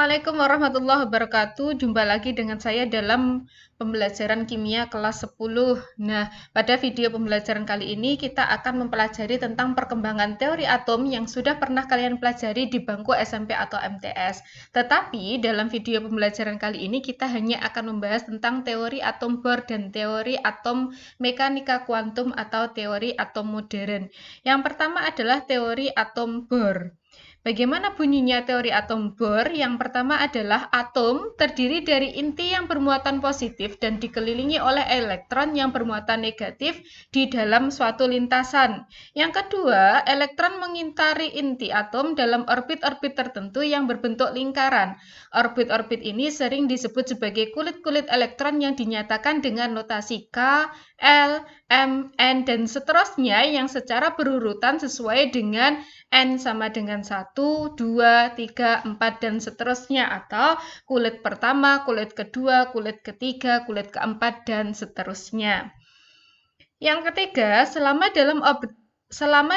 Assalamualaikum warahmatullahi wabarakatuh. Jumpa lagi dengan saya dalam pembelajaran kimia kelas 10. Nah, pada video pembelajaran kali ini kita akan mempelajari tentang perkembangan teori atom yang sudah pernah kalian pelajari di bangku SMP atau MTS. Tetapi dalam video pembelajaran kali ini kita hanya akan membahas tentang teori atom Bohr dan teori atom mekanika kuantum atau teori atom modern. Yang pertama adalah teori atom Bohr. Bagaimana bunyinya teori atom Bohr? Yang pertama adalah atom terdiri dari inti yang bermuatan positif dan dikelilingi oleh elektron yang bermuatan negatif di dalam suatu lintasan. Yang kedua, elektron mengitari inti atom dalam orbit-orbit tertentu yang berbentuk lingkaran. Orbit-orbit ini sering disebut sebagai kulit-kulit elektron yang dinyatakan dengan notasi K, L, M, N, dan seterusnya yang secara berurutan sesuai dengan N sama dengan 1, 2, 3, 4, dan seterusnya. Atau kulit pertama, kulit kedua, kulit ketiga, kulit keempat, dan seterusnya. Yang ketiga, selama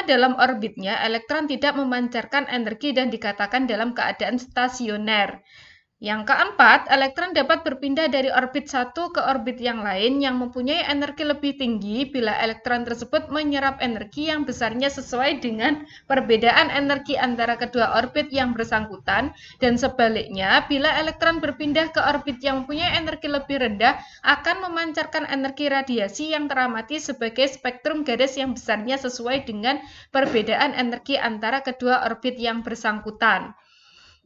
dalam orbitnya, elektron tidak memancarkan energi dan dikatakan dalam keadaan stasioner. Yang keempat, elektron dapat berpindah dari orbit satu ke orbit yang lain yang mempunyai energi lebih tinggi bila elektron tersebut menyerap energi yang besarnya sesuai dengan perbedaan energi antara kedua orbit yang bersangkutan, dan sebaliknya, bila elektron berpindah ke orbit yang mempunyai energi lebih rendah akan memancarkan energi radiasi yang teramati sebagai spektrum garis yang besarnya sesuai dengan perbedaan energi antara kedua orbit yang bersangkutan.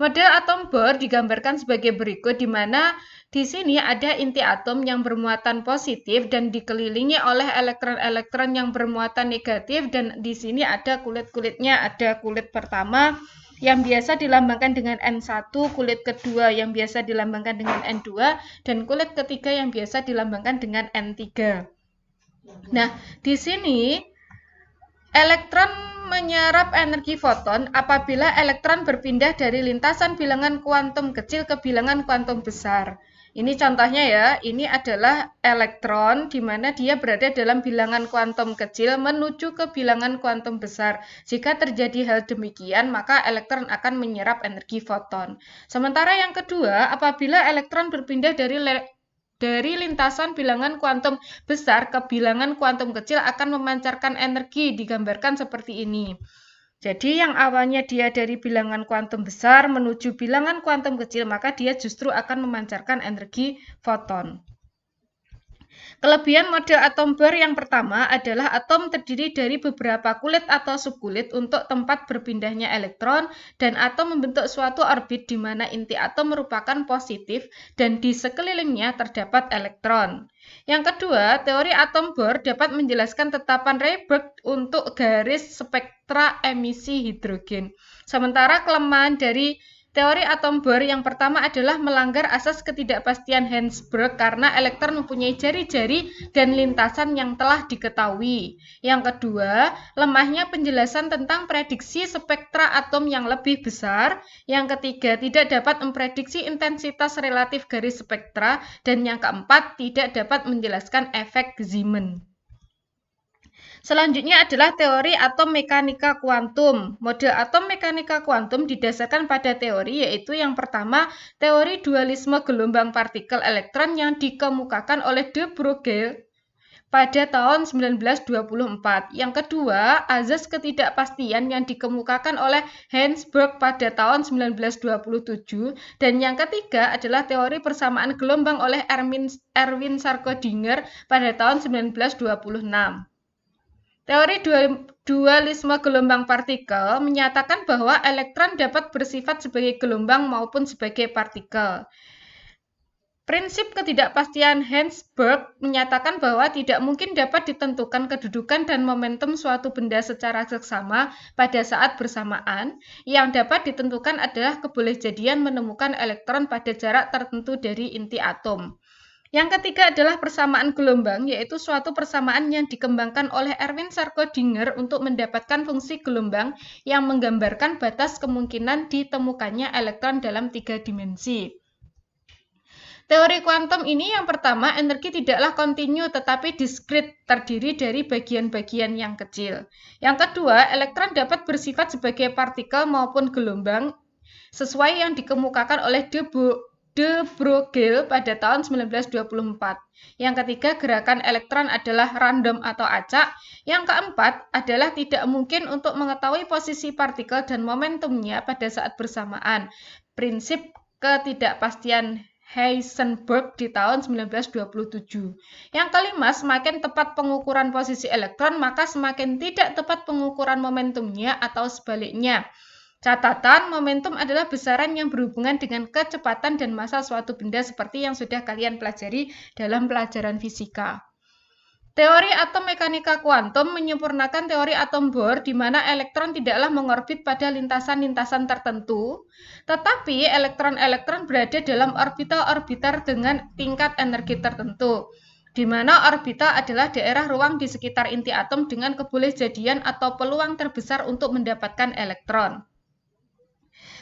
Model atom Bohr digambarkan sebagai berikut, di mana di sini ada inti atom yang bermuatan positif dan dikelilingi oleh elektron-elektron yang bermuatan negatif, dan di sini ada kulit-kulitnya. Ada kulit pertama yang biasa dilambangkan dengan N1, kulit kedua yang biasa dilambangkan dengan N2, dan kulit ketiga yang biasa dilambangkan dengan N3. Nah, di sini elektron menyerap energi foton apabila elektron berpindah dari lintasan bilangan kuantum kecil ke bilangan kuantum besar. Ini contohnya ya, ini adalah elektron di mana dia berada dalam bilangan kuantum kecil menuju ke bilangan kuantum besar. Jika terjadi hal demikian, maka elektron akan menyerap energi foton. Sementara yang kedua, apabila elektron berpindah dari lintasan bilangan kuantum besar ke bilangan kuantum kecil akan memancarkan energi, digambarkan seperti ini. Jadi yang awalnya dia dari bilangan kuantum besar menuju bilangan kuantum kecil, maka dia justru akan memancarkan energi foton. Kelebihan model atom Bohr yang pertama adalah atom terdiri dari beberapa kulit atau subkulit untuk tempat berpindahnya elektron, dan atom membentuk suatu orbit di mana inti atom merupakan positif dan di sekelilingnya terdapat elektron. Yang kedua, teori atom Bohr dapat menjelaskan tetapan Rayberg untuk garis spektra emisi hidrogen. Sementara kelemahan dari teori atom Bohr yang pertama adalah melanggar asas ketidakpastian Hensberg karena elektron mempunyai jari-jari dan lintasan yang telah diketahui. Yang kedua, lemahnya penjelasan tentang prediksi spektra atom yang lebih besar. Yang ketiga, tidak dapat memprediksi intensitas relatif garis spektra. Dan yang keempat, tidak dapat menjelaskan efek Zeeman. Selanjutnya adalah teori atom mekanika kuantum. Model atom mekanika kuantum didasarkan pada teori, yaitu yang pertama, teori dualisme gelombang partikel elektron yang dikemukakan oleh de Broglie pada tahun 1924. Yang kedua, azas ketidakpastian yang dikemukakan oleh Hensberg pada tahun 1927. Dan yang ketiga adalah teori persamaan gelombang oleh Erwin Schrödinger pada tahun 1926. Teori dualisme gelombang partikel menyatakan bahwa elektron dapat bersifat sebagai gelombang maupun sebagai partikel. Prinsip ketidakpastian Hensberg menyatakan bahwa tidak mungkin dapat ditentukan kedudukan dan momentum suatu benda secara seksama pada saat bersamaan. Yang dapat ditentukan adalah kebolehjadian menemukan elektron pada jarak tertentu dari inti atom. Yang ketiga adalah persamaan gelombang, yaitu suatu persamaan yang dikembangkan oleh Erwin Schrödinger untuk mendapatkan fungsi gelombang yang menggambarkan batas kemungkinan ditemukannya elektron dalam 3 dimensi. Teori kuantum ini yang pertama, energi tidaklah kontinu tetapi diskrit, terdiri dari bagian-bagian yang kecil. Yang kedua, elektron dapat bersifat sebagai partikel maupun gelombang. sesuai yang dikemukakan oleh de Broglie pada tahun 1924. Yang ketiga, gerakan elektron adalah random atau acak. Yang keempat adalah tidak mungkin untuk mengetahui posisi partikel dan momentumnya pada saat bersamaan. Prinsip ketidakpastian Heisenberg di tahun 1927. Yang kelima, semakin tepat pengukuran posisi elektron, maka semakin tidak tepat pengukuran momentumnya atau sebaliknya. Catatan, momentum adalah besaran yang berhubungan dengan kecepatan dan massa suatu benda seperti yang sudah kalian pelajari dalam pelajaran fisika. Teori atom mekanika kuantum menyempurnakan teori atom Bohr di mana elektron tidaklah mengorbit pada lintasan-lintasan tertentu, tetapi elektron-elektron berada dalam orbital-orbital dengan tingkat energi tertentu, di mana orbital adalah daerah ruang di sekitar inti atom dengan kebolehjadian atau peluang terbesar untuk mendapatkan elektron.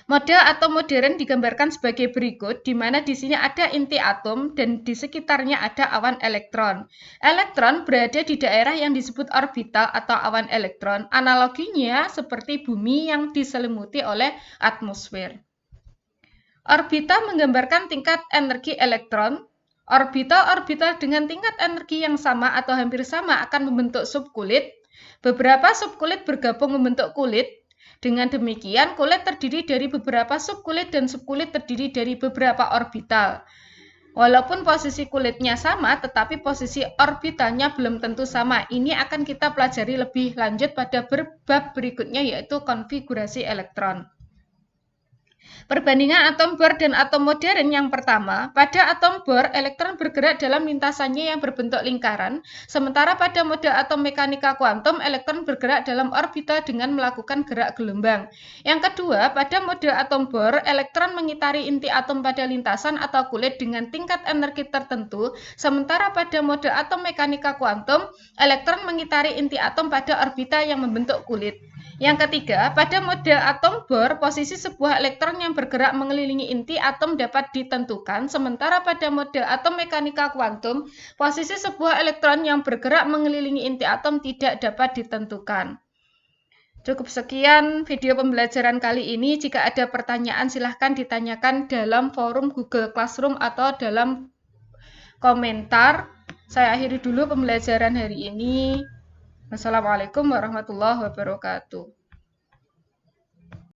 Model atom modern digambarkan sebagai berikut, di mana di sini ada inti atom dan di sekitarnya ada awan elektron. Elektron berada di daerah yang disebut orbital atau awan elektron. Analoginya seperti bumi yang diselimuti oleh atmosfer. Orbital menggambarkan tingkat energi elektron. Orbital-orbital dengan tingkat energi yang sama atau hampir sama akan membentuk subkulit. Beberapa subkulit bergabung membentuk kulit. Dengan demikian, kulit terdiri dari beberapa subkulit dan subkulit terdiri dari beberapa orbital. Walaupun posisi kulitnya sama, tetapi posisi orbitalnya belum tentu sama. Ini akan kita pelajari lebih lanjut pada bab berikutnya, yaitu konfigurasi elektron. Perbandingan atom Bohr dan atom modern yang pertama, pada atom Bohr, elektron bergerak dalam lintasannya yang berbentuk lingkaran, sementara pada model atom mekanika kuantum, elektron bergerak dalam orbital dengan melakukan gerak gelombang. Yang kedua, pada model atom Bohr, elektron mengitari inti atom pada lintasan atau kulit dengan tingkat energi tertentu, sementara pada model atom mekanika kuantum, elektron mengitari inti atom pada orbital yang membentuk kulit. Yang ketiga, pada model atom Bohr, posisi sebuah elektron yang bergerak mengelilingi inti atom dapat ditentukan, sementara pada model atom mekanika kuantum, posisi sebuah elektron yang bergerak mengelilingi inti atom tidak dapat ditentukan. Cukup sekian video pembelajaran kali ini. Jika ada pertanyaan, silahkan ditanyakan dalam forum Google Classroom atau dalam komentar. Saya akhiri dulu pembelajaran hari ini. Wassalamualaikum warahmatullahi wabarakatuh.